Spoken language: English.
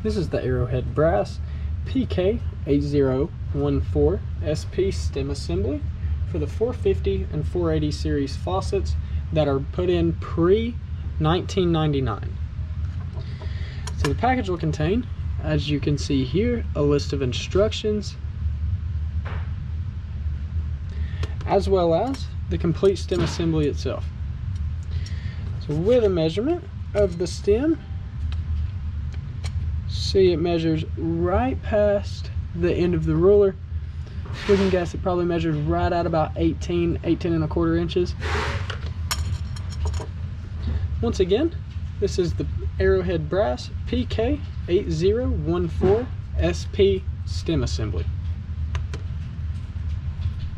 This is the Arrowhead brass PK8014SP Stem assembly for the 450 and 480 series faucets that are put in pre-1999. So the package will contain, as you can see here, a list of instructions as well as the complete stem assembly itself. So with a measurement of the stem, see it measures right past the end of the ruler. We can guess it probably measures right at about 18 1/4 inches. Once again, this is the Arrowhead brass PK8014SP Stem assembly.